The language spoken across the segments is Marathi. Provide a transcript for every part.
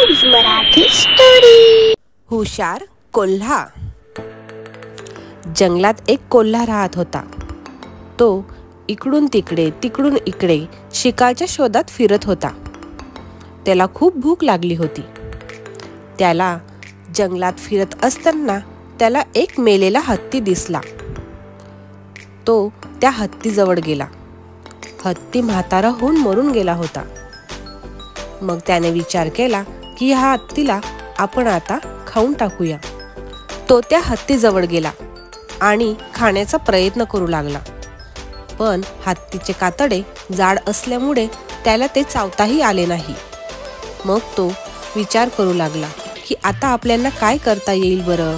Kids Marathi story. हुशार कोल्हा। जंगलात एक कोल्हा राहत होता। तो इकडून तिकडे तिकडून इकडे शिकारच्या शोधात फिरत होता। त्याला खूप भूक लागली होती। त्याला जंगलात फिरत असताना त्याला एक मेलेला हत्ती दिसला। तो त्या हत्तीजवळ गेला। हत्ती म्हातारा होऊन मरून गेला होता। मग त्याने विचार केला की ह्या हत्तीला आपण आता खाऊन टाकूया। तो त्या हत्तीजवळ गेला आणि खाण्याचा प्रयत्न करू लागला, पण हत्तीचे कातडे जाड असल्यामुळे त्याला ते चावताही आले नाही। मग तो विचार करू लागला की आता आपल्याला काय करता येईल बरं।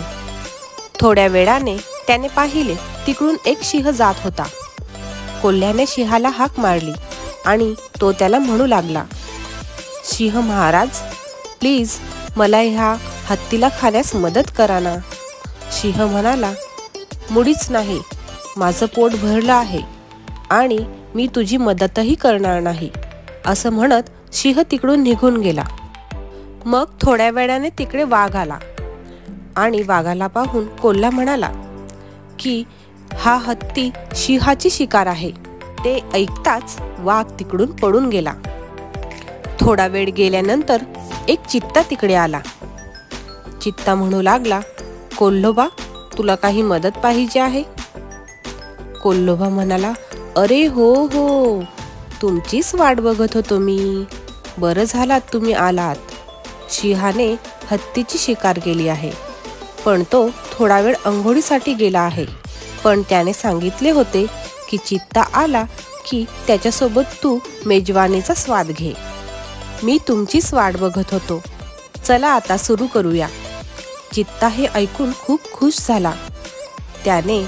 थोड्या वेळाने त्याने पाहिले तिकडून एक सिंह जात होता। कोल्ह्याने सिंहाला हाक मारली आणि तो त्याला म्हणू लागला, सिंह महाराज, प्लीज मला ह्या हत्तीला खाण्यास मदत करा ना। सिंह म्हणाला, मुळीच नाही, माझं पोट भरलं आहे आणि मी तुझी मदतही करणार नाही, असं म्हणत सिंह तिकडून निघून गेला। मग थोड्या वेळाने तिकडे वाघ आला आणि वाघाला पाहून कोल्हा म्हणाला की हा हत्ती सिंहाची शिकार आहे। ते ऐकताच वाघ तिकडून पळून गेला। थोडा वेळ गेल्यानंतर एक चित्ता तिकडे आला। चित्ता म्हणू लागला, कोल्होबा, तुला काही मदत पाहिजे आहे? कोल्होबा म्हणाला, अरे हो हो, तुमचीच वाट बघत होतो मी। बरं झालात तुम्ही आलात। सिंहाने हत्तीची शिकार केली आहे, पण तो थोडा वेळ अंघोळीसाठी गेला आहे। पण त्याने सांगितले होते की चित्ता आला की त्याच्यासोबत तू मेजवानीचा स्वाद घे। मी तुमचीच वाट बघत होतो। चला आता सुरू करूया। चित्ता हे ऐकून खूप खुश झाला। त्याने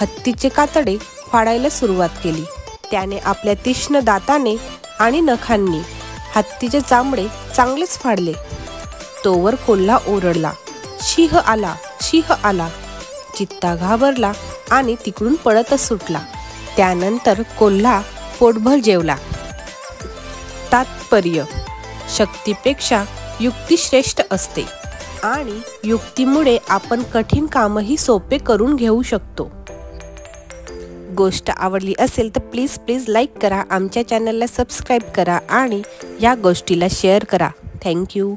हत्तीचे कातडे फाडायला सुरुवात केली। त्याने आपल्या तीक्ष्ण दाताने आणि नखांनी हत्तीचे चामडे चांगलेच फाडले। तोवर कोल्हा ओरडला, सिंह आला, सिंह आला। चित्ता घाबरला आणि तिकडून पळतच सुटला। त्यानंतर कोल्हा पोटभर जेवला। तात्पर्य: शक्तीपेक्षा युक्ती श्रेष्ठ असते आणि युक्तीमुळे आपण कठीण कामही सोपे करून घेऊ शकतो। गोष्ट आवडली असेल तर प्लीज लाईक करा, आमच्या चॅनलला सबस्क्राईब करा आणि या गोष्टीला शेअर करा। थँक्यू।